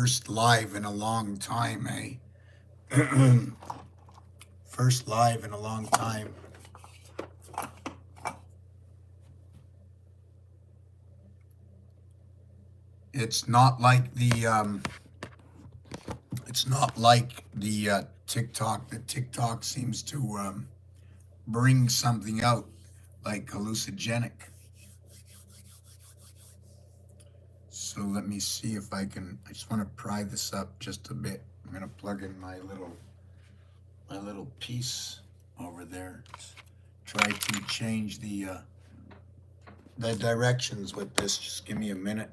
First live in a long time, eh? First live in a long time. It's not like the TikTok. The TikTok seems to bring something out like hallucinogenic. So let me see if I can. I just want to pry this up just a bit. I'm gonna plug in my little piece over there. Try to change the directions with this. Just give me a minute.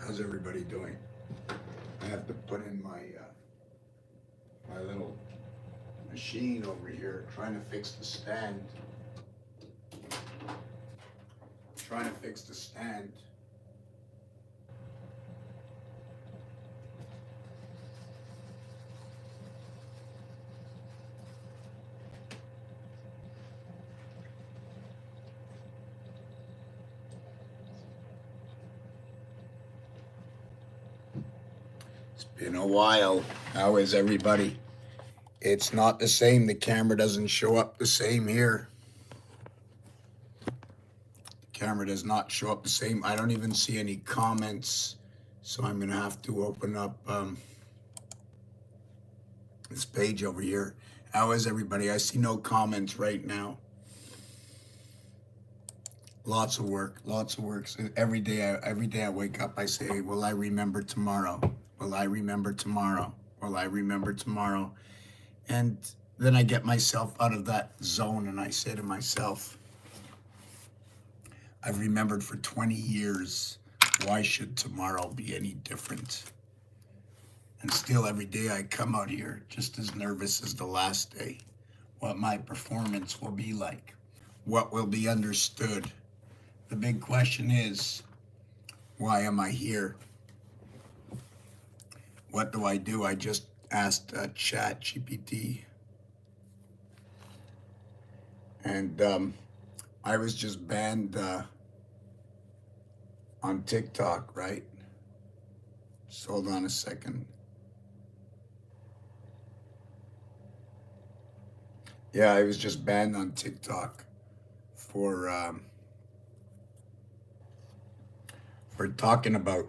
How's everybody doing? I have to put in my little machine over here, trying to fix the stand. Trying to fix the stand. It's been a while. How is everybody? It's not the same. The camera doesn't show up the same here. The camera does not show up the same. I don't even see any comments. So I'm gonna have to open up this page over here. How is everybody? I see no comments right now. Lots of work, lots of work. So every day I wake up, I say, will I remember tomorrow? Will I remember tomorrow? Will I remember tomorrow? And then I get myself out of that zone and I say to myself, I've remembered for 20 years. Why should tomorrow be any different? And still every day I come out here just as nervous as the last day. What my performance will be like. What will be understood. The big question is, why am I here? What do? I just asked ChatGPT. And I was just banned on TikTok, right? Just hold on a second. Yeah, I was just banned on TikTok for talking about.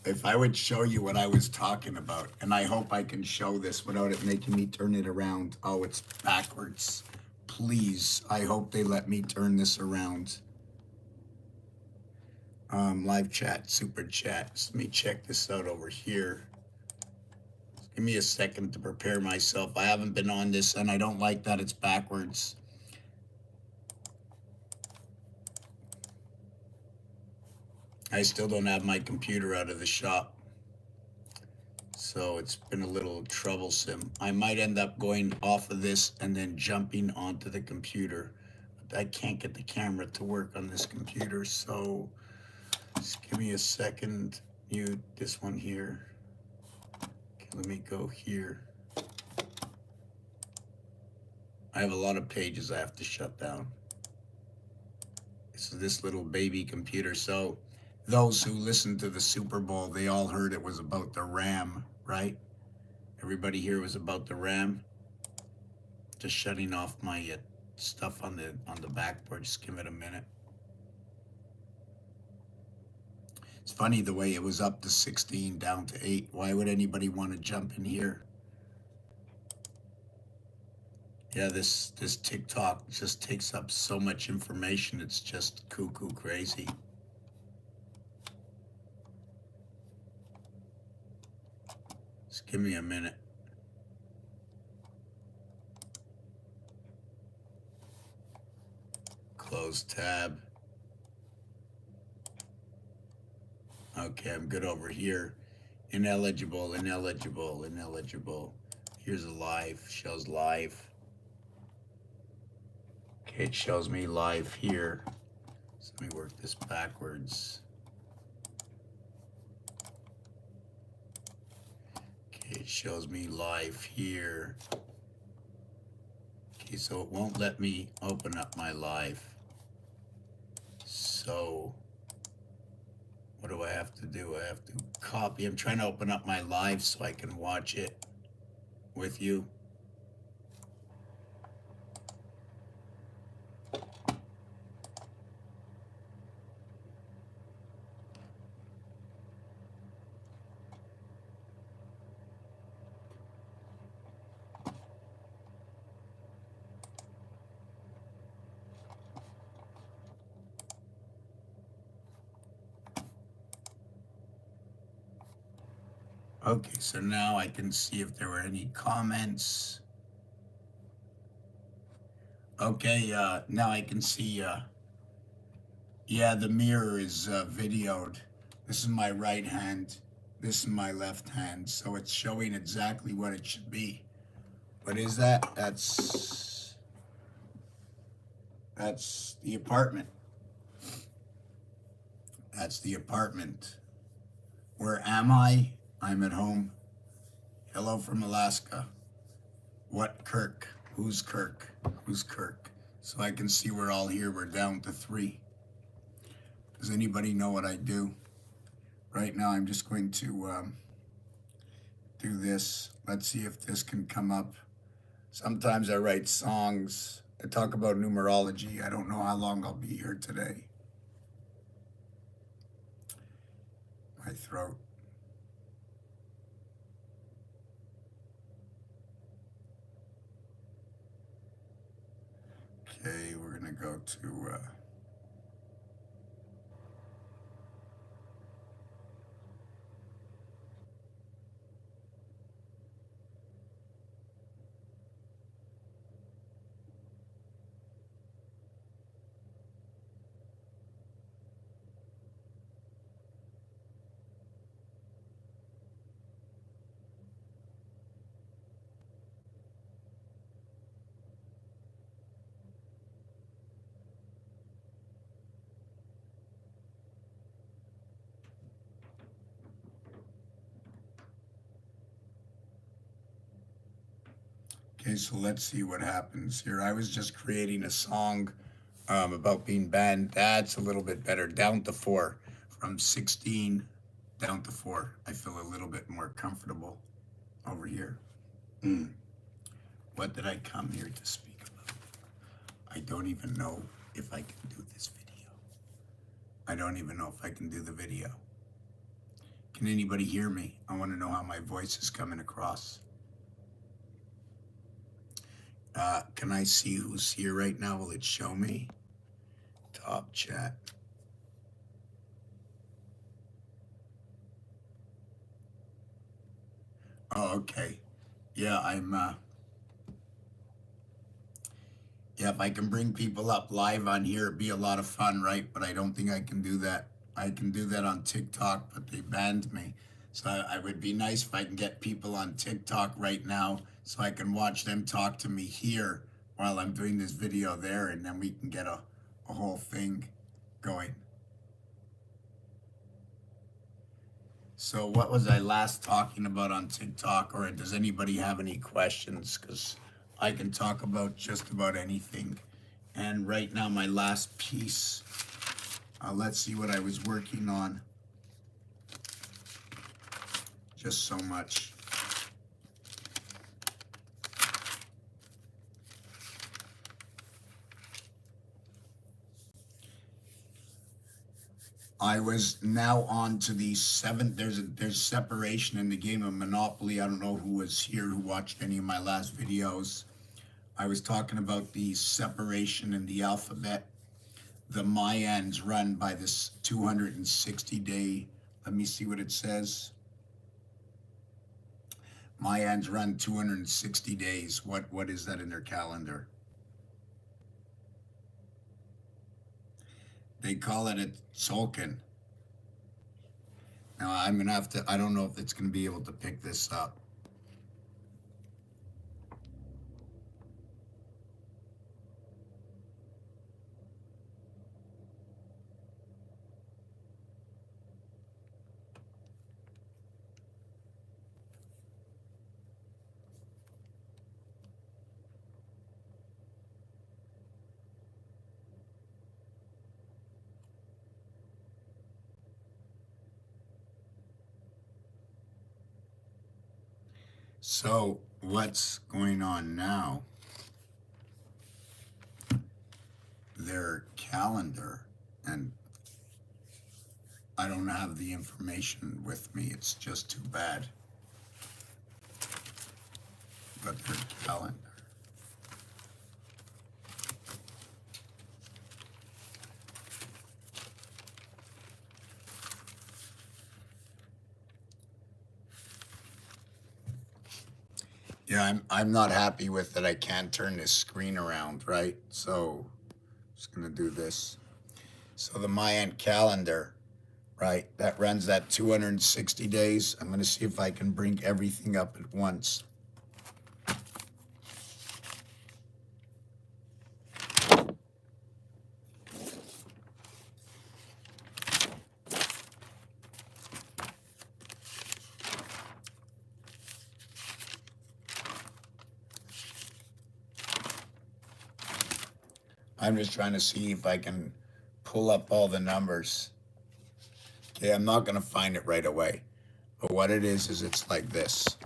If I would show you what I was talking about, and I hope I can show this without it making me turn it around. Oh, it's backwards. Please, I hope they let me turn this around. Live chat, super chat. Let me check this out over here. Give me a second to prepare myself. I haven't been on this, and I don't like that it's backwards. I still don't have my computer out of the shop. So it's been a little troublesome. I might end up going off of this and then jumping onto the computer. But I can't get the camera to work on this computer, so just give me a second. Mute this one here. Okay, let me go here. I have a lot of pages I have to shut down. This is this little baby computer. So those who listened to the Super Bowl, they all heard it was about the RAM, right? Everybody here was about the RAM. Just shutting off my stuff on the backboard. Just give it a minute. It's funny the way it was up to 16, down to 8. Why would anybody want to jump in here? Yeah, this TikTok just takes up so much information. It's just cuckoo crazy. Just give me a minute. Close tab. Okay, I'm good over here. Ineligible, ineligible, ineligible. Here's a live, shows live. Okay, it shows me live here. So let me work this backwards. Okay, it shows me live here. Okay, so it won't let me open up my live. So what do I have to do? I have to copy. I'm trying to open up my live so I can watch it with you. Okay, so now I can see if there were any comments. Okay, now I can see, yeah, the mirror is videoed. This is my right hand, this is my left hand, so it's showing exactly what it should be. What is that? That's the apartment. That's the apartment. Where am I? I'm at home. Hello from Alaska. What Kirk? Who's Kirk? Who's Kirk? So I can see we're all here. We're down to 3. Does anybody know what I do? Right now I'm just going to do this. Let's see if this can come up. Sometimes I write songs. I talk about numerology. I don't know how long I'll be here today. My throat. Okay, we're gonna go to okay, so let's see what happens here. I was just creating a song about being banned. That's a little bit better. Down to 4. From 16 down to 4. I feel a little bit more comfortable over here. What did I come here to speak about? I don't even know if I can do this video. I don't even know if I can do the video. Can anybody hear me? I want to know how my voice is coming across. Can I see who's here right now? Will it show me? Top chat. Oh, okay. Yeah, yeah, if I can bring people up live on here, it'd be a lot of fun, right? But I don't think I can do that. I can do that on TikTok, but they banned me. So I would be nice if I can get people on TikTok right now so I can watch them talk to me here while I'm doing this video there, and then we can get a whole thing going. So what was I last talking about on TikTok, or does anybody have any questions? Because I can talk about just about anything. And right now my last piece, let's see what I was working on. Just so much. I was now on to the seventh. There's separation in the game of Monopoly. I don't know who was here who watched any of my last videos. I was talking about the separation in the alphabet. The Mayans run by this 260-day. Let me see what it says. Mayans run 260 days. What is that in their calendar? They call it a Tzolk'in. Now I'm gonna have to. I don't know if it's gonna be able to pick this up. So what's going on now? Their calendar, and I don't have the information with me. It's just too bad. But their calendar. Yeah, I'm not happy with that. I can't turn this screen around, right? So I'm just gonna do this. So the Mayan calendar, right? That runs that 260 days. I'm gonna see if I can bring everything up at once. I'm just trying to see if I can pull up all the numbers. Okay, I'm not gonna find it right away. But what it is it's like this.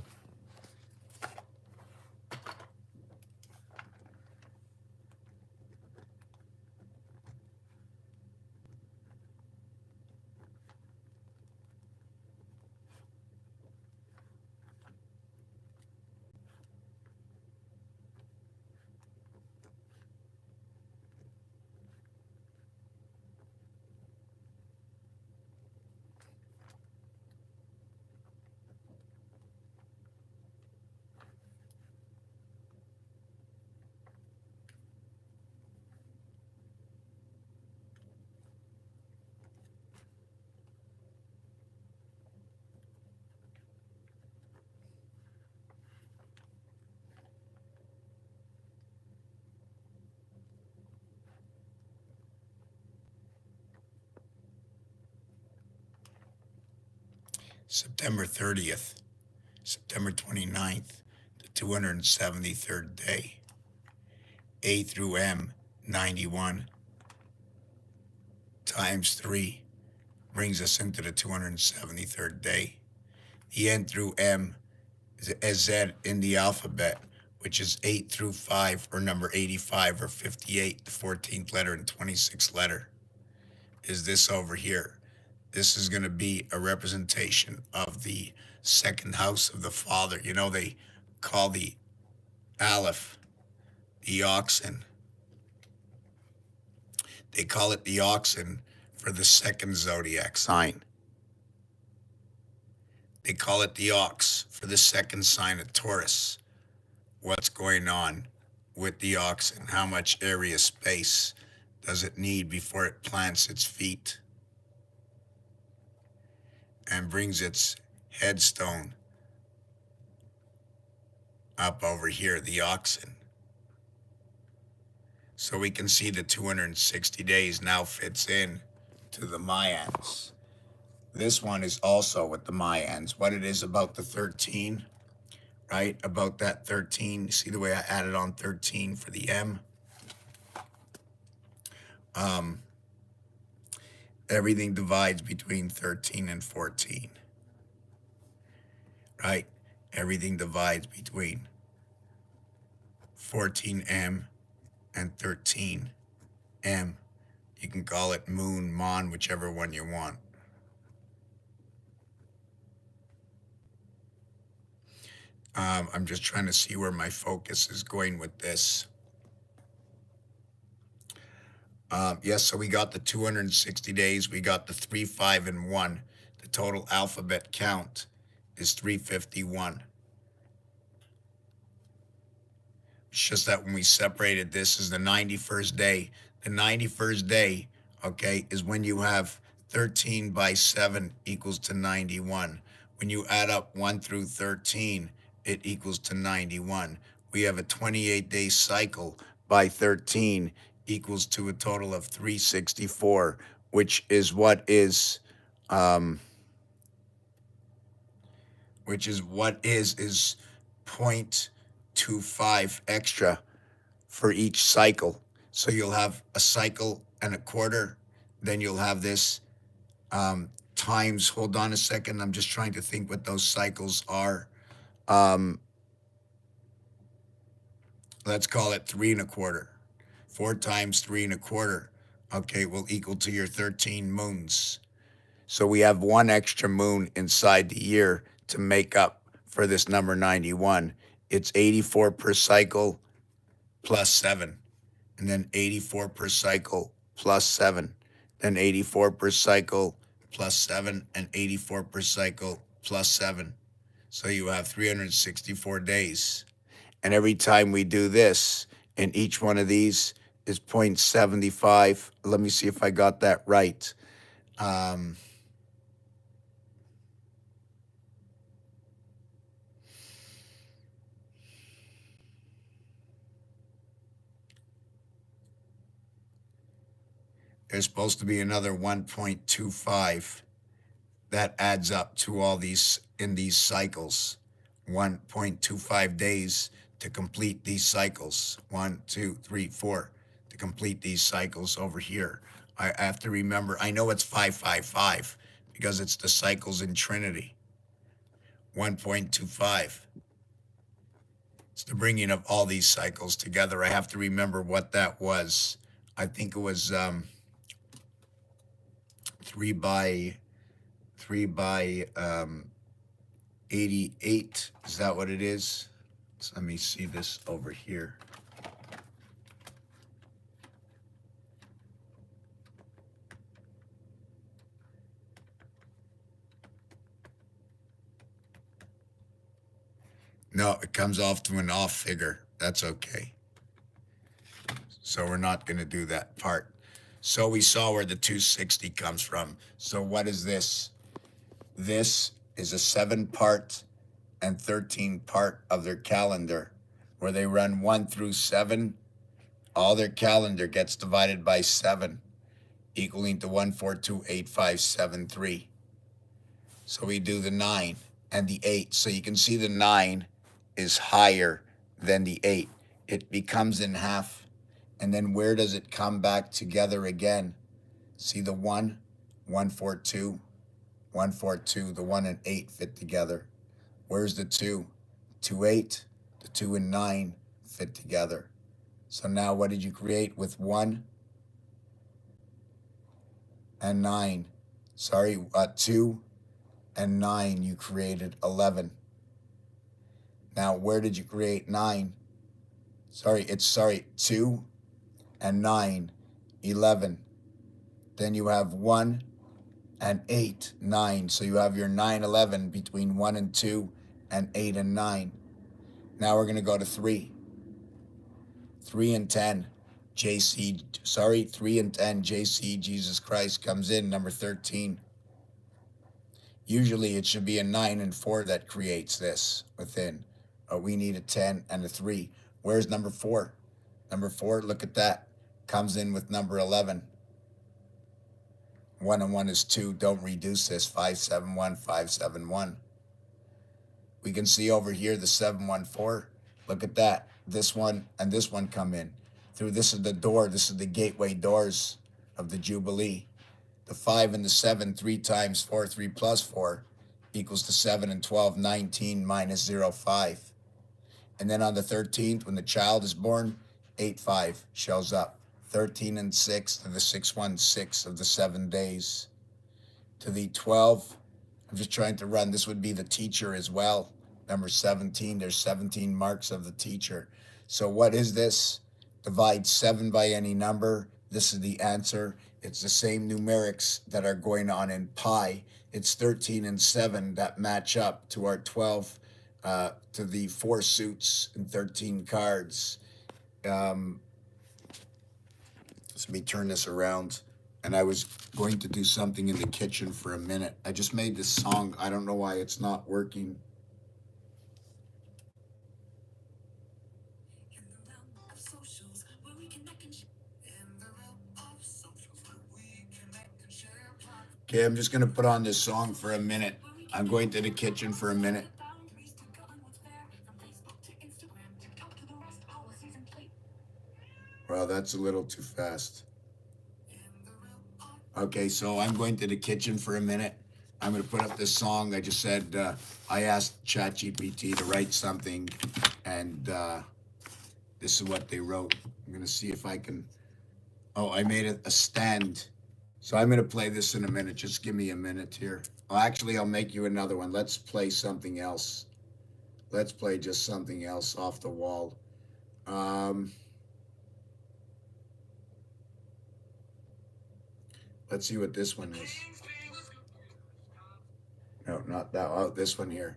September 30th, September 29th, the 273rd day. A through M, 91 times 3 brings us into the 273rd day. The N through M is a Z in the alphabet, which is 8 through 5, or number 85 or 58, the 14th letter and 26th letter, is this over here. This is going to be a representation of the second house of the father. You know, they call the Aleph the oxen. They call it the oxen for the second zodiac sign. They call it the ox for the second sign of Taurus. What's going on with the oxen? How much area space does it need before it plants its feet and brings its headstone up over here, the oxen? So we can see the 260 days now fits in to the Mayans. This one is also with the Mayans. What it is about the 13, right? About that 13. See the way I added on 13 for the M? Everything divides between 13 and 14, right? Everything divides between 14M and 13M. You can call it moon, mon, whichever one you want. I'm just trying to see where my focus is going with this. Yes, so we got the 260 days. We got the 3, 5, and 1. The total alphabet count is 351. It's just that when we separated this as the 91st day, the 91st day, okay, is when you have 13 by 7 equals to 91. When you add up 1 through 13, it equals to 91. We have a 28-day cycle by 13 equals to a total of 364, which is what is 0.25 extra for each cycle. So you'll have a cycle and a quarter, then you'll have this times, hold on a second, I'm just trying to think what those cycles are. Let's call it 3 1/4. 4 times 3 1/4, okay, will equal to your 13 moons. So we have 1 extra moon inside the year to make up for this number 91. It's 84 per cycle plus 7, and then 84 per cycle plus 7, then 84 per cycle plus 7, and 84 per cycle plus 7. So you have 364 days. And every time we do this, and each one of these is 0.75. Let me see if I got that right. There's supposed to be another 1.25 that adds up to all these in these cycles. 1.25 days to complete these cycles. 1, 2, 3, 4 to complete these cycles over here. I have to remember, I know it's 555 because it's the cycles in Trinity. 1.25. It's the bringing of all these cycles together. I have to remember what that was. I think it was 3 by 88. Is that what it is? So let me see this over here. No, it comes off to an off figure. That's okay. So we're not going to do that part. So we saw where the 260 comes from. So what is this? This is a 7-part and 13-part of their calendar, where they run 1 through 7. All their calendar gets divided by 7, equaling to 1428573. So we do the 9 and the 8. So you can see the 9 is higher than the 8. It becomes in half. And then where does it come back together again? See the 1, 142, 142, the 1 and 8 fit together. Where's the 2? 2, 8, the 2 and 9 fit together. So now what did you create with 1 and 9? Sorry, 2 and 9, you created 11. Now where did you create 9? It's 2 and 9, 11. Then you have 1 and 8, 9. So you have your 9, 11 between 1 and 2 and 8 and 9. Now we're going to go to 3. 3 and 10, 3 and 10, JC, Jesus Christ comes in, number 13. Usually it should be a 9 and 4 that creates this within. But we need a 10 and a 3. Where's number 4? Number 4, look at that. Comes in with number 11. 1 and 1 is 2. Don't reduce this. 571, 571. We can see over here the 714. Look at that. This one and this one come in. This is the door. This is the gateway doors of the Jubilee. The 5 and the 7, 3 times 4, 3 plus 4 equals to 7 and 12, 19 minus 0, 5. And then on the 13th, when the child is born, 8, 5 shows up. 13 and 6 to the 616 of the 7 days. To the 12, I'm just trying to run. This would be the teacher as well. Number 17, there's 17 marks of the teacher. So what is this? Divide 7 by any number. This is the answer. It's the same numerics that are going on in pi. It's 13 and 7 that match up to our 12, to the 4 suits and 13 cards. Let me turn this around. And I was going to do something in the kitchen for a minute. I just made this song. I don't know why it's not working. Okay, I'm just going to put on this song for a minute. I'm going to the kitchen for a minute. Well, that's a little too fast. Okay, so I'm going to the kitchen for a minute. I'm going to put up this song. I just said, I asked ChatGPT to write something, and this is what they wrote. I'm going to see if I can. Oh, I made it a stand. So I'm going to play this in a minute. Just give me a minute here. Oh, actually, I'll make you another one. Let's play something else. Let's play just something else off the wall. Let's see what this one is. No, not that. Oh, this one here.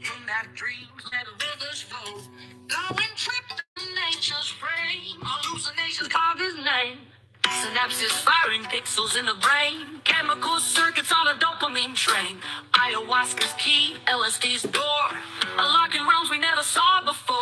From that dream, let the rivers flow. Going trip to nature's frame. Hallucinations carve his name. Synapses firing pixels in the brain. Chemical circuits on a dopamine train. Ayahuasca's key, LSD's door. Unlocking realms we never saw before.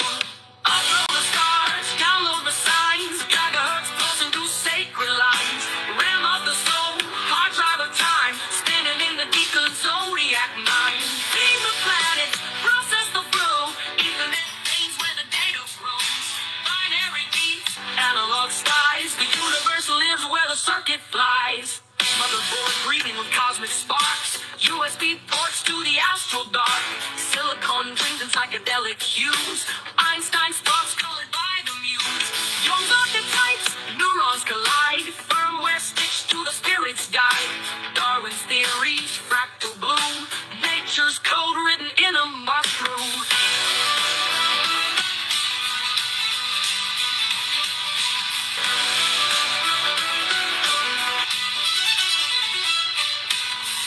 Upload the stars, download the signs. Gigahertz pulsing through sacred lines. Ram of the soul, hard drive of time. Spinning in the deacon zodiac mind. Feed the planet, process the flow. Ethernet veins where the data flows. Binary beats, analog skies. The universe lives where the circuit flies. Motherboard breathing with cosmic sparks. USB ports to the astral dark. Silicon dreams and psychedelic hues. Einstein's thoughts colored by the muse. Young's archetypes, neurons collide. Firmware stitched to the spirit's guide. Darwin's theories, fractal bloom. Nature's code written in a mushroom.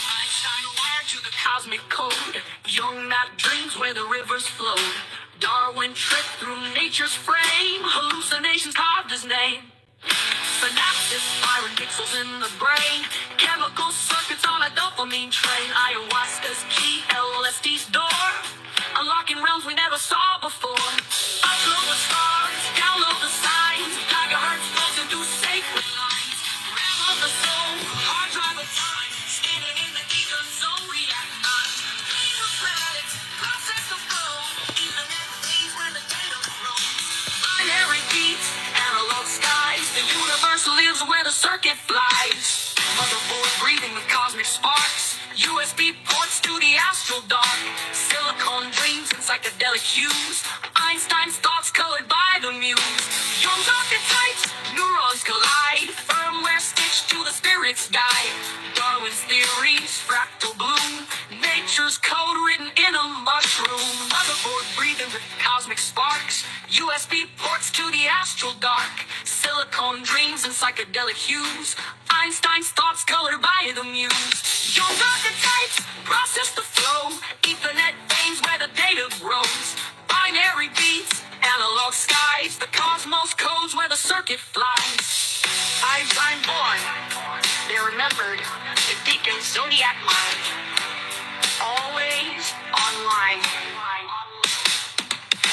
Einstein wired to the cosmic code. Young map dreams where the rivers flowed. Darwin tricked through nature's frame. Hallucinations carved his name. Synapses firing pixels in the brain. Chemical circuits on a dopamine train. Ayahuasca's key, LSD's door. Unlocking realms we never saw before. Upload the stars, download the signs. Gigahertz pulsing through sacred lines. Ram of the soul, hard drive of time. Standing in the ether zodiac mind. Feed the planets, process the flow. Ethernet veins where the data flows. Binary beats, analog skies. The universe lives where the circuit flies. Motherboard breathing with cosmic sparks. USB ports to the astral dark. Silicon dreams and psychedelic hues. Einstein's thoughts colored by the muse. Young's archetypes, neurons collide. Firmware stitched to the spirit's guide. Darwin's theories, fractal bloom. Nature's code written in a mushroom. Motherboard breathing with cosmic sparks. USB ports to the astral dark. Silicon dreams and psychedelic hues. Einstein's thoughts colored by the muse. Young's archetypes, process the flow. Ethernet veins where the data grows. Binary beats, analog skies. The cosmos codes where the circuit flies. I'm born. They're remembered. The deacon zodiac mind. Always online.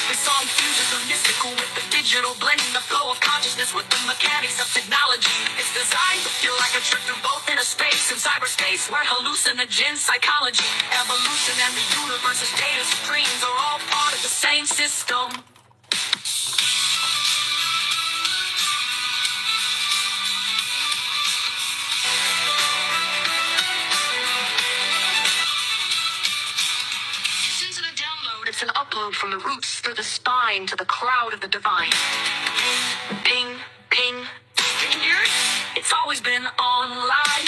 The song fuses the mystical with the digital, blending the flow of consciousness with the mechanics of technology. It's designed to feel like a trip through both inner space and cyberspace, where hallucinogen psychology, evolution, and the universe's data streams are all part of the same system. It's an upload. code from the roots through the spine to the cloud of the divine. Ping, ping, fingers. It's always been online.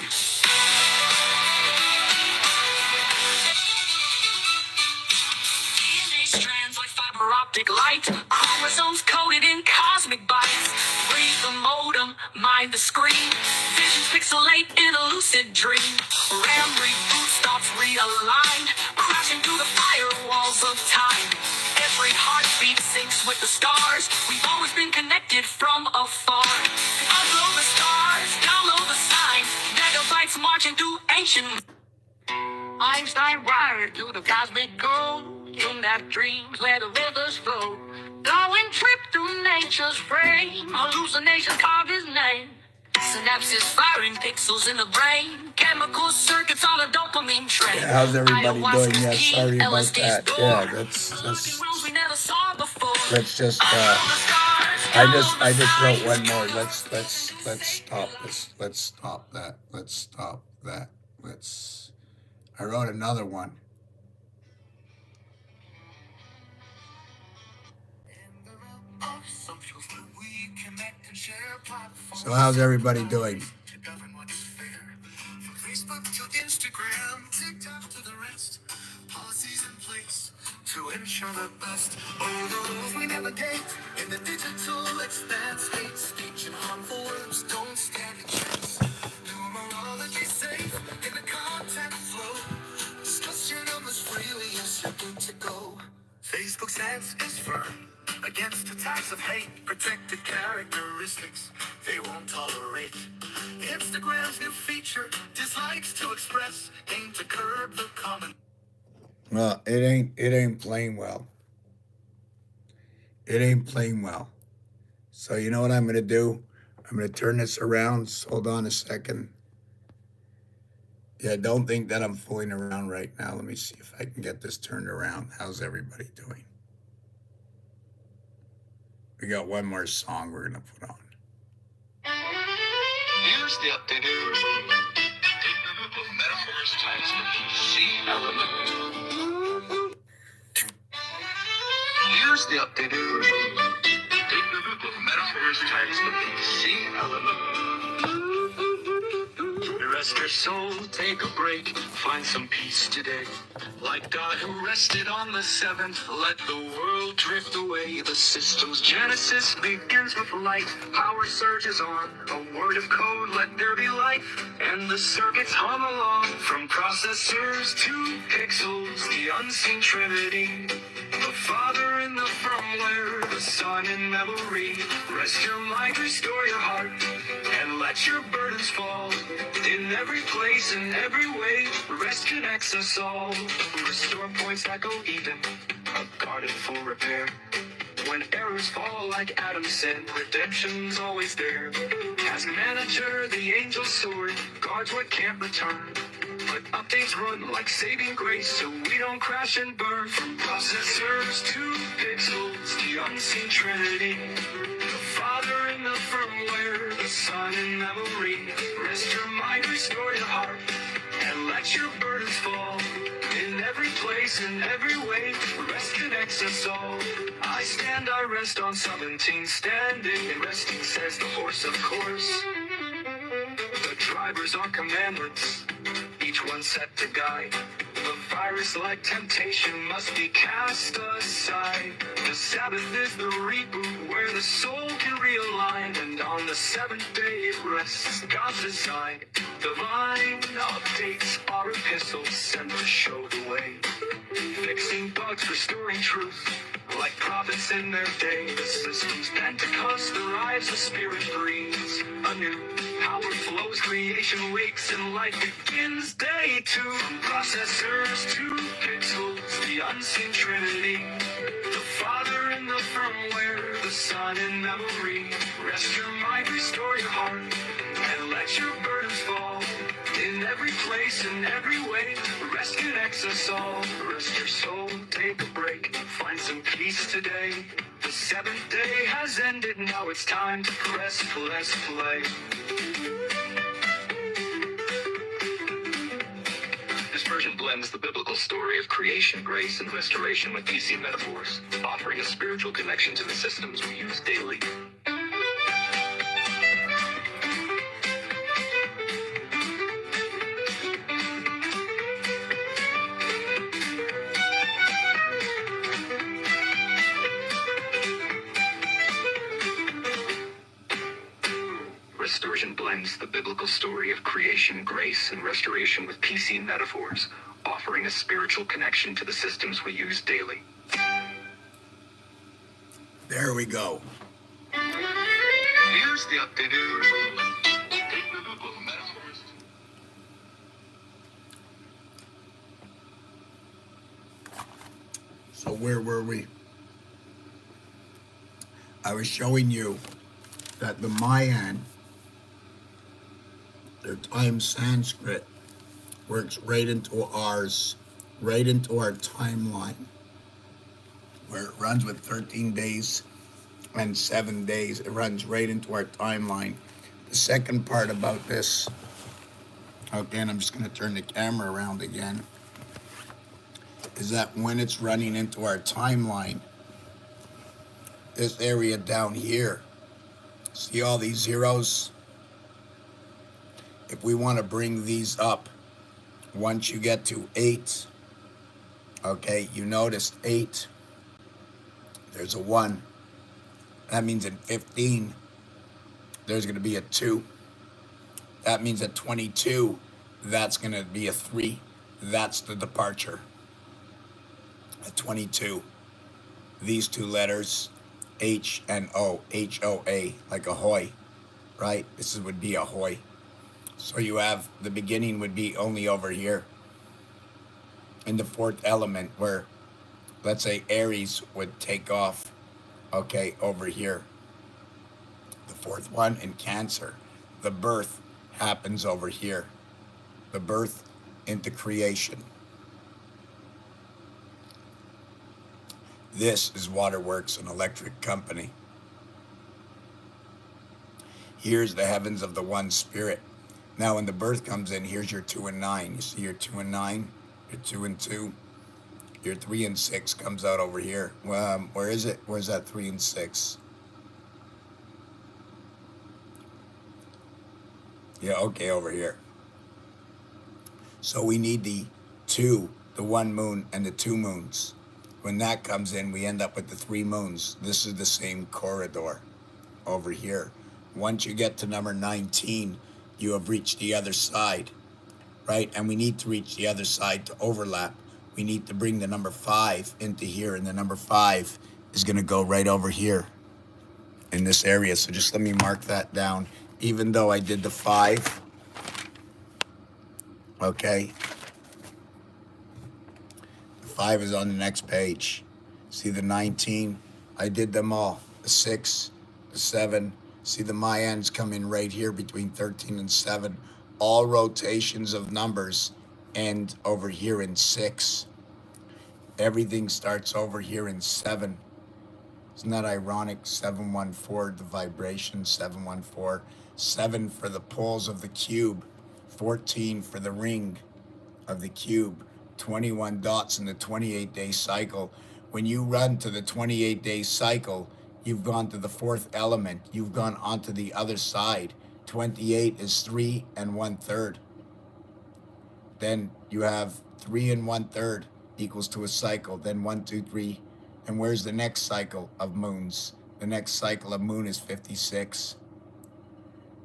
DNA strands like fiber optic light. Chromosomes coded in cosmic bytes. Read the modem, mind the screen. Visions pixelate in a lucid dream. RAM reboots, thoughts realigned. Crashing through the firewalls of time. Every heartbeat syncs with the stars. We've always been connected from afar. Upload the stars, download the signs. Megabytes marching through ancient. Einstein wired to the cosmic code. In that dreams where the rivers flow. Going trip through nature's frame. Hallucinations carve his name. Synapses firing pixels in the brain. Chemical circuits on a dopamine train. Yeah, how's everybody doing? Yeah, sorry about that. Yeah, that's I just wrote one more. Let's stop this. Let's stop that. Let's stop that. I wrote another one. So how's everybody doing? From Facebook to Instagram, TikTok to the rest, policies in place to ensure the best. Oh, the rules we navigate in the digital expanse. Hate speech and harmful words don't stand a chance. Numerology safe in the content flow. Discuss your numbers freely, yes, you're good to go. Facebook's stance is firm against attacks of hate, protected characteristics they won't tolerate. Instagram's new feature, dislikes to express, aim to curb the common. Well, it ain't playing well. It ain't playing well. So you know what I'm gonna do? I'm gonna turn this around. So hold on a second. Yeah, don't think that I'm fooling around right now. Let me see if I can get this turned around. How's everybody doing? We got one more song we're gonna put on. Here's the updated metaphors times the C element. Here's the updated metaphors times the C element. Rest your soul, take a break, find some peace today. Like God who rested on the seventh, let the world drift away. The system's genesis begins with light. Power surges on, a word of code, let there be light. And the circuits hum along, from processors to pixels, the unseen trinity. The Father in the firmware, the Son in memory. Rest your mind, restore your heart, and let your burdens fall. In every place, in every way, rest connects us all. Restore points that go even, a garden for repair. When errors fall like Adam said, redemption's always there. As manager, the angel's sword guards what can't return. But updates run like saving grace, so we don't crash and burn. From processors to pixels, the unseen trinity. The Father in the firmware, the Son in memory. Rest your mind, restore your heart, and let your burdens fall. In every place, in every way, rest connects us all. I stand, I rest on 17, standing and resting, says the horse, of course. The drivers are commandments, each one set to guide. The virus-like temptation must be cast aside. The Sabbath is the reboot where the soul can realign. And on the seventh day it rests, God's design. Divine updates are epistles sent to show the way. Fixing bugs, restoring truth, like prophets in their day. The system's Pentecost arrives, the Spirit breathes anew. Power flows, creation wakes, and life begins. Day two, from processors to pixels, the unseen trinity. The Father in the firmware, the Son in memory. Rest your mind, restore your heart, and let your burdens fall. In every place, in every way, rest connects us all. Rest your soul, take a break, find some peace today. The seventh day has ended, now it's time to press play. This version blends blends the biblical story of creation, grace, and restoration with PC metaphors, offering a spiritual connection to the systems we use daily. Restoration blends the biblical story of creation, grace, and restoration with PC metaphors, offering a spiritual connection to the systems we use daily. There we go. Here's the updated biblical metaphors. So where were we? I was showing you that the Mayan, their time Sanskrit, works right into ours, right into our timeline, where it runs with 13 days and 7 days. It runs right into our timeline. The second part about this, okay, and I'm just going to turn the camera around again, is that when it's running into our timeline, this area down here, see all these zeros? If we want to bring these up, once you get to 8, okay, you noticed 8, there's a 1. That means in 15, there's going to be a 2. That means at 22, that's going to be a 3. That's the departure. At 22, these two letters, H and O, H-O-A, like ahoy, right? This would be ahoy. So you have, the beginning would be only over here in the 4th element, where, let's say, Aries would take off, okay, over here. The 4th one in Cancer, the birth happens over here. The birth into creation. This is Waterworks, an electric company. Here's the heavens of the one spirit. Now when the birth comes in, here's your 2 and 9. You see your 2 and 9, your 2 and 2, your 3 and 6 comes out over here. Where is it? Where's that 3 and 6? Yeah, okay, over here. So we need the 2, the 1 moon, and the 2 moons. When that comes in, we end up with the 3 moons. This is the same corridor over here. Once you get to number 19, you have reached the other side, right? And we need to reach the other side to overlap. We need to bring the number 5 into here, and the number 5 is going to go right over here in this area. So just let me mark that down. Even though I did the 5, okay? The 5 is on the next page. See the 19? I did them all. The 6, the 7. See the Mayans come in right here between 13 and 7. All rotations of numbers end over here in 6. Everything starts over here in 7. Isn't that ironic? 714, the vibration, 714. 7 for the poles of the cube. 14 for the ring of the cube. 21 dots in the 28-day cycle. When you run to the 28-day cycle, you've gone to the 4th element. You've gone onto the other side. 28 is 3 1/3. Then you have 3 1/3 equals to a cycle. Then 1, 2, 3. And where's the next cycle of moons? The next cycle of moon is 56.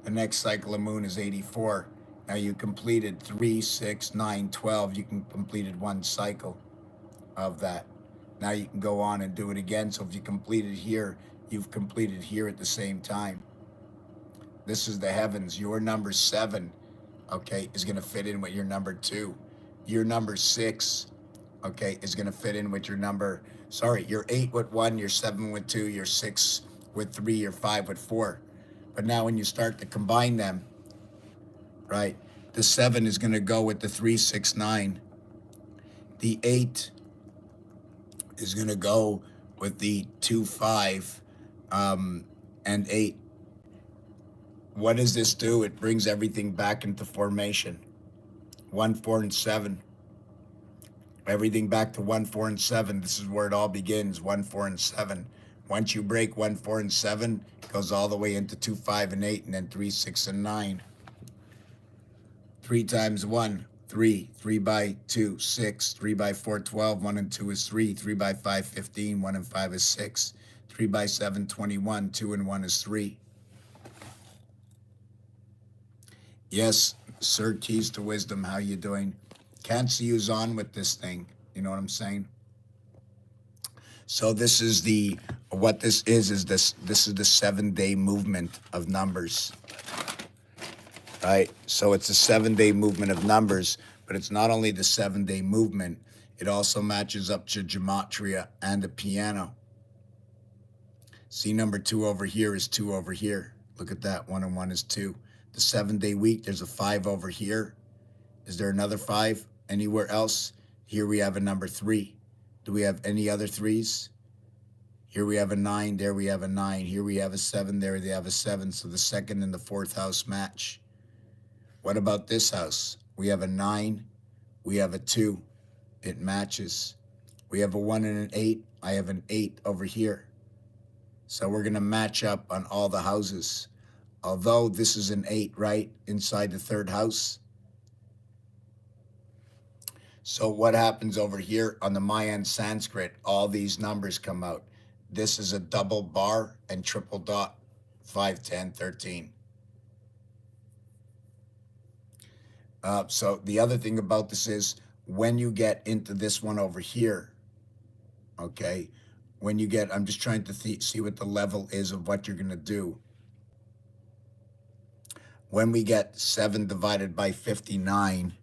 The next cycle of moon is 84. Now you completed 3, 6, 9, 12. You completed 1 cycle of that. Now you can go on and do it again. So if you completed here, you've completed here at the same time. This is the heavens. Your number 7, okay, is going to fit in with your number 2. Your number 6, okay, is going to fit in with your number, your 8 with 1, your 7 with 2, your 6 with 3, your 5 with 4. But now when you start to combine them, right, the 7 is going to go with the 3, 6, 9. The 8 is going to go with the 2, 5, and 8. What does this do? It brings everything back into formation. 1, 4, and 7. Everything back to 1, 4, and 7. This is where it all begins, 1, 4, and 7. Once you break 1, 4, and 7, it goes all the way into 2, 5, and 8, and then 3, 6, and 9. 3 times 1, 3. 3 by 2, 6. 3 by 4, 12. 1 and 2 is 3. 3 by 5, 15. 1 and 5 is 6. 3 by 7, 21. 2 and 1 is 3. Yes, Sir Keys to Wisdom, how you doing? Can't see who's on with this thing. You know what I'm saying? So this is what this is this is the 7-day movement of numbers. Right? So it's a 7-day movement of numbers, but it's not only the 7-day movement, it also matches up to gematria and the piano. See, number 2 over here is 2 over here. Look at that, 1 and 1 is 2. The 7-day week, there's a 5 over here. Is there another 5 anywhere else? Here we have a number 3. Do we have any other 3s? Here we have a 9, there we have a 9. Here we have a 7, there they have a 7. So the 2nd and the 4th house match. What about this house? We have a 9, we have a 2. It matches. We have a 1 and an 8. I have an 8 over here. So we're going to match up on all the houses. Although this is an 8, right, inside the 3rd house. So what happens over here on the Mayan Sanskrit, all these numbers come out. This is a double bar and triple dot, 5, 10, 13. So the other thing about this is when you get into this one over here, okay, when you get, I'm just trying to see what the level is of what you're going to do. When we get 7 divided by 59,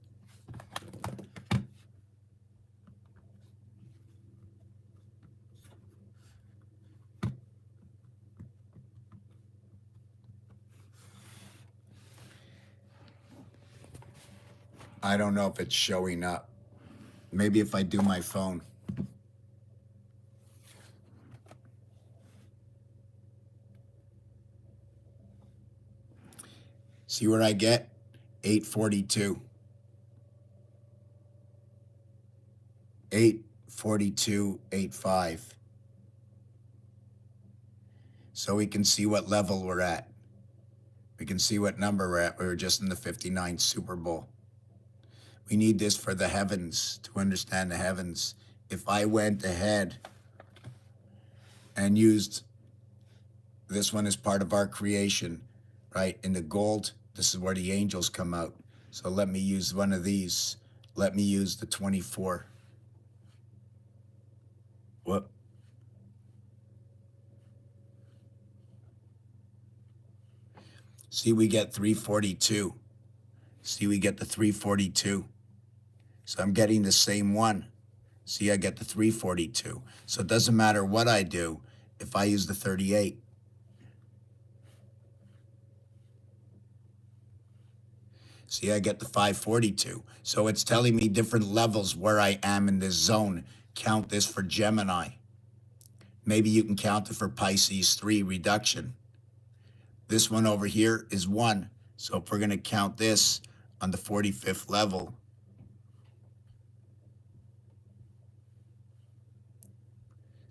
I don't know if it's showing up. Maybe if I do my phone. See what I get? 842. 84285. So we can see what level we're at. We can see what number we're at. We were just in the 59 Super Bowl. We need this for the heavens, to understand the heavens. If I went ahead and used this one as part of our creation, right, in the gold, this is where the angels come out. So let me use one of these. Let me use the 24. Whoop. See, we get 342. See, we get the 342. So I'm getting the same one. See, I get the 342. So it doesn't matter what I do if I use the 38. See, I get the 542. So it's telling me different levels where I am in this zone. Count this for Gemini. Maybe you can count it for Pisces 3 reduction. This one over here is 1. So if we're going to count this on the 45th level,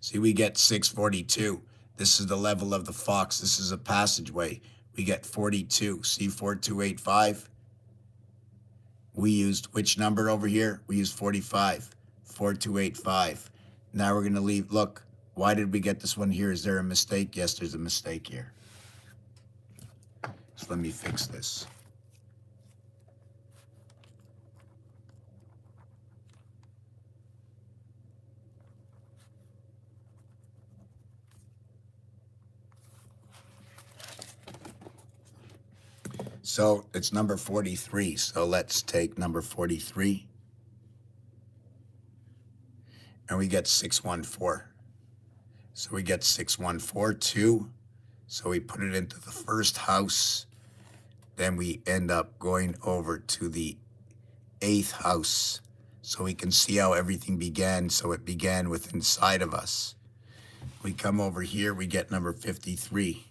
see, we get 642. This is the level of the fox. This is a passageway. We get 42. See, 4285. We used which number over here? We used 45. 4285. Now we're going to leave. Look, why did we get this one here? Is there a mistake? Yes, there's a mistake here. So let me fix this. So it's number 43. So let's take number 43. And we get 614. So we get 6142. So we put it into the first house. Then we end up going over to the 8th house. So we can see how everything began. So it began with inside of us. We come over here, we get number 53.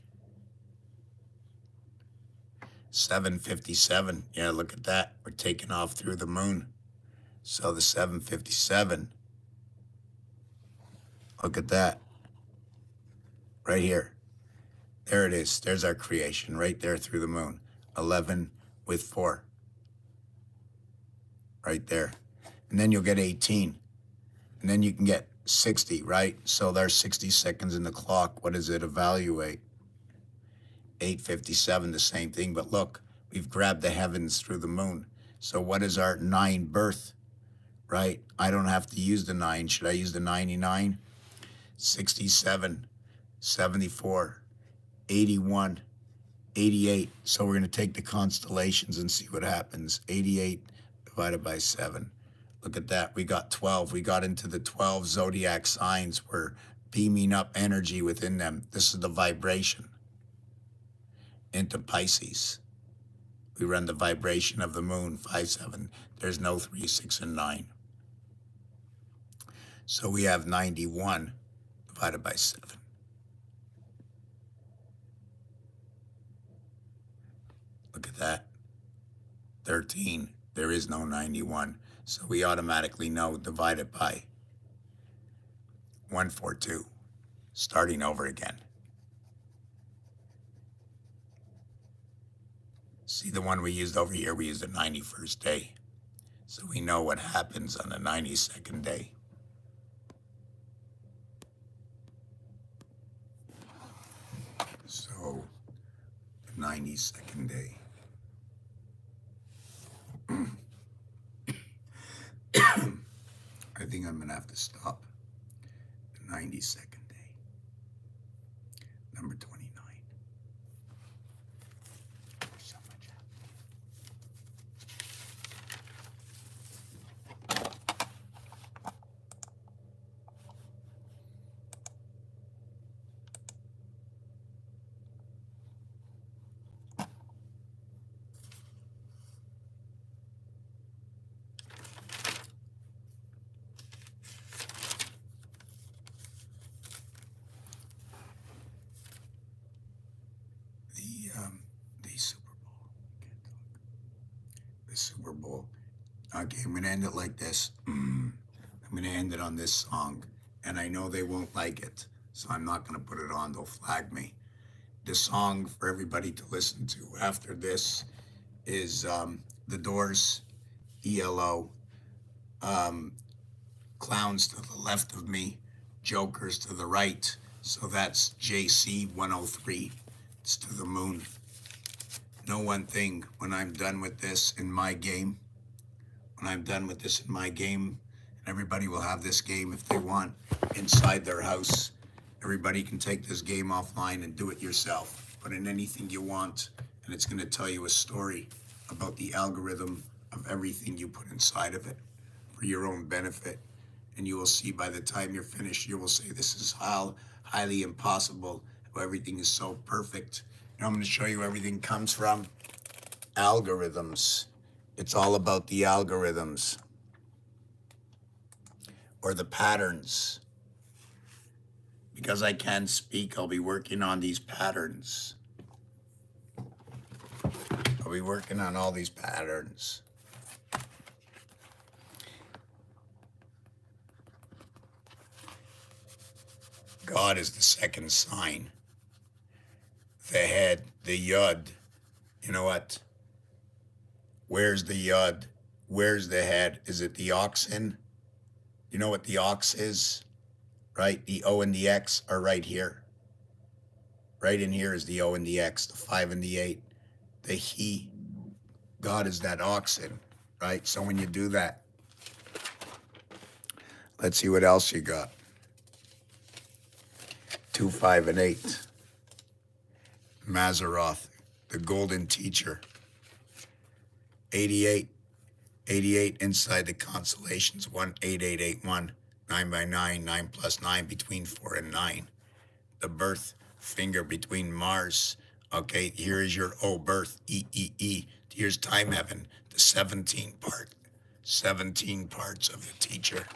757. Yeah, look at that. We're taking off through the moon. So the 757, look at that, right here. There it is. There's our creation right there through the moon. 11 with 4. Right there. And then you'll get 18. And then you can get 60, right? So there's 60 seconds in the clock. What does it evaluate? 857, the same thing. But look, we've grabbed the heavens through the moon. So what is our 9 birth, right? I don't have to use the 9. Should I use the 99? 67, 74, 81, 88. So we're going to take the constellations and see what happens. 88 divided by 7. Look at that. We got 12. We got into the 12 zodiac signs. We're beaming up energy within them. This is the vibration. Into Pisces. We run the vibration of the moon, 5, 7. There's no 3, 6, and 9. So we have 91 divided by 7. Look at that. 13. There is no 91. So we automatically know divide it by 142. Starting over again. See the one we used over here, we used the 91st day. So we know what happens on the 92nd day. So, the 92nd day. I think I'm going to have to stop. The 92nd day. Number 29. There's so much the Super Bowl. The Super Bowl. Okay, I'm going to end it like this. I'm going to end it on this song. And I know they won't like it, so I'm not going to put it on. They'll flag me. The song for everybody to listen to after this is The Doors, ELO, Clowns to the left of me, Jokers to the right. So that's JC 103. It's to the moon. Know one thing, when I'm done with this in my game, and everybody will have this game if they want inside their house. Everybody can take this game offline and do it yourself. Put in anything you want, and it's going to tell you a story about the algorithm of everything you put inside of it for your own benefit. And you will see by the time you're finished, you will say, this is highly impossible, how everything is so perfect. And I'm going to show you everything comes from algorithms. It's all about the algorithms or the patterns. Because I can't speak, I'll be working on these patterns. I'll be working on all these patterns. God is the second sign. The head, the yud. You know what? Where's the yud? Where's the head? Is it the oxen? You know what the ox is? Right? The O and the X are right here. Right in here is the O and the X, the 5 and the 8. The he. God is that oxen, right? So when you do that, let's see what else you got. 2, 5, and 8. Mazaroth, the golden teacher. 88. 88 inside the constellations. 1, 8, 8, 8, 1. 9 by 9, 9 plus 9 between 4 and 9. The birth finger between Mars. Okay, here is your O birth, E, E, E. Here's time heaven, the 17 part. 17 parts of the teacher.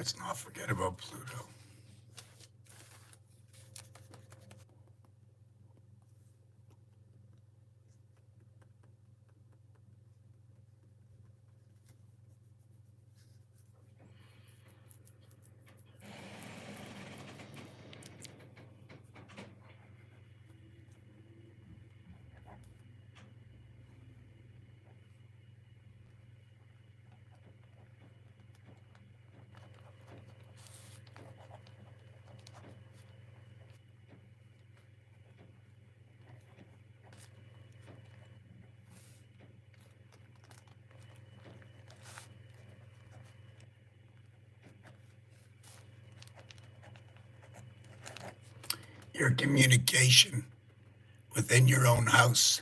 Let's not forget about Pluto. Your communication within your own house.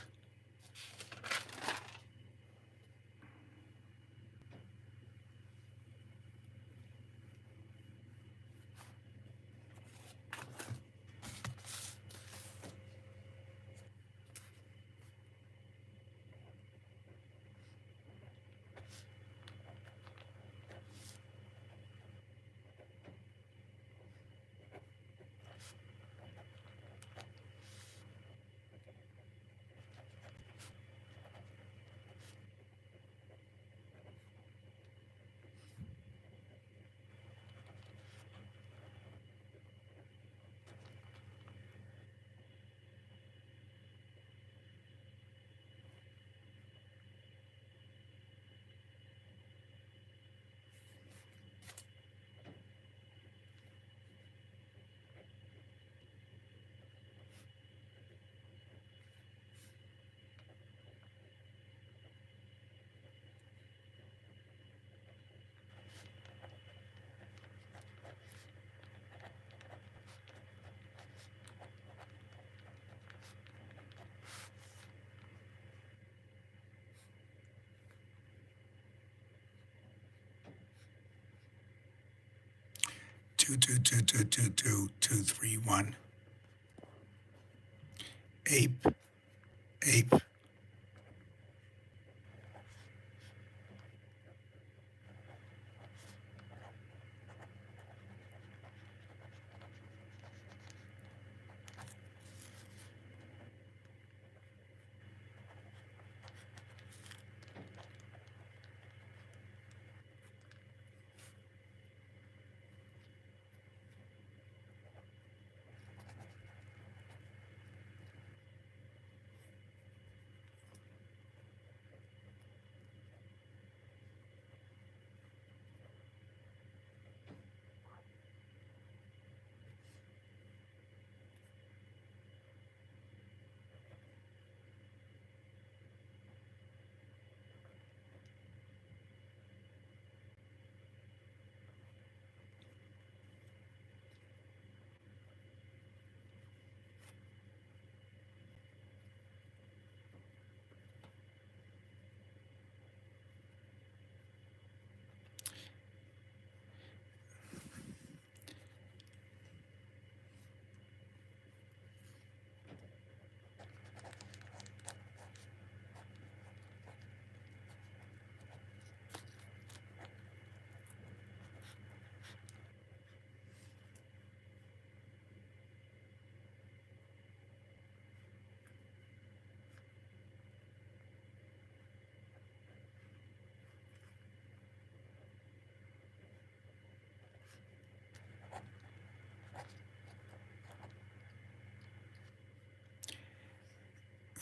Two, two, two, two, two, two, two, three, one. Ape, ape.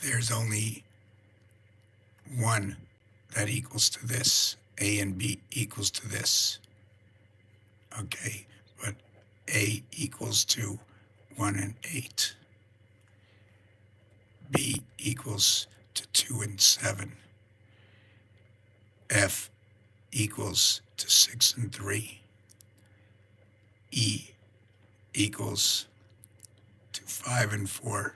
There's only one that equals to this. A and B equals to this. Okay, but A equals to 1 and 8. B equals to 2 and 7. F equals to 6 and 3. E equals to 5 and 4.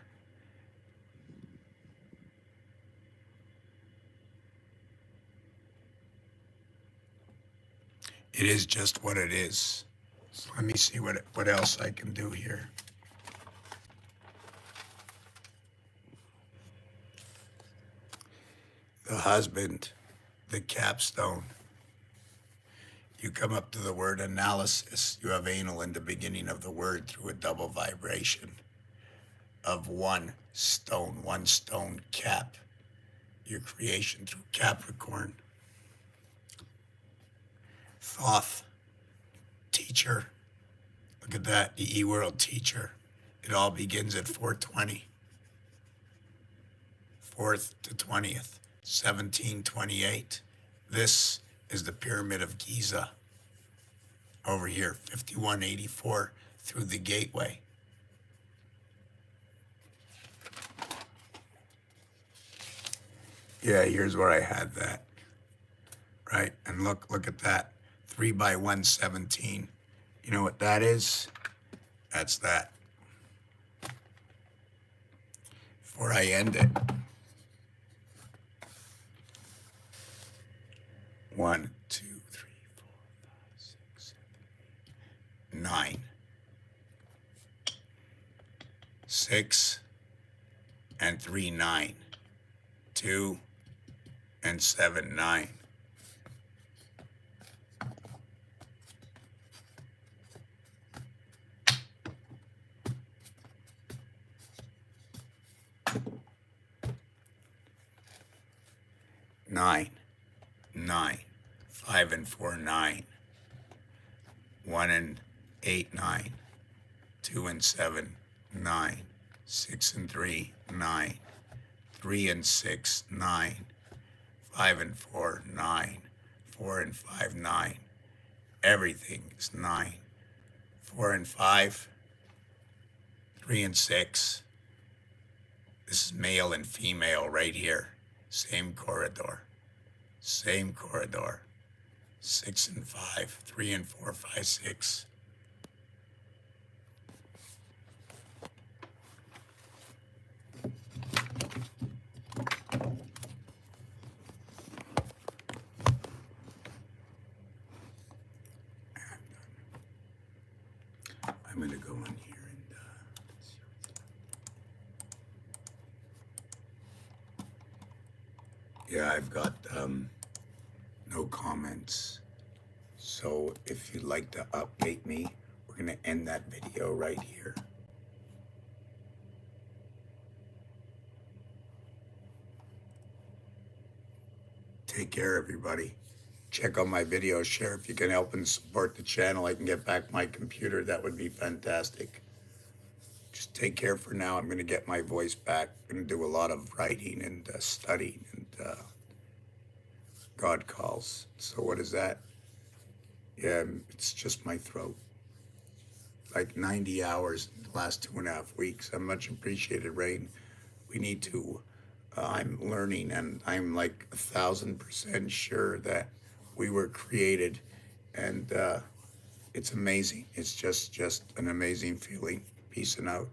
It is just what it is. So let me see what else I can do here. The husband, the capstone, You come up to the word analysis. You have anal in the beginning of the word through a double vibration of one stone cap. Your creation through Capricorn. Thoth, teacher. Look at that, the E-World teacher. It all begins at 420. 4th to 20th, 1728. This is the Pyramid of Giza. Over here, 5184 through the gateway. Yeah, here's where I had that. Right, and look at that. 3 by 117. You know what that is? That's that. Before I end it. 1, 2, 3, 4, 5, 6, 7, 8, 9. 6 and 3, 9. 2 and 7, 9. Nine, 9, 5 and 4, 9, 1 and 8, 9, 2 and 7, 9, 6 and 3, 9, 3 and 6, 9, 5 and 4, 9, 4 and 5, 9. Everything is 9. 4 and 5, 3 and 6. This is male and female right here. Same corridor. Same corridor. 6 and 5, 3 and 4, 5, 6. I'm going to go in here and yeah, I've got no comments. So if you'd like to update me, we're going to end that video right here. Take care, everybody. Check out my videos, share if you can help and support the channel. I can get back my computer. That would be fantastic. Just take care for now. I'm going to get my voice back. I'm going to do a lot of writing and studying and God calls. So what is that? Yeah, it's just my throat. Like 90 hours in the last 2.5 weeks. I'm much appreciated, Rain. We need to, I'm learning and I'm like 1,000% sure that we were created, and it's amazing. It's just an amazing feeling. Peace and out.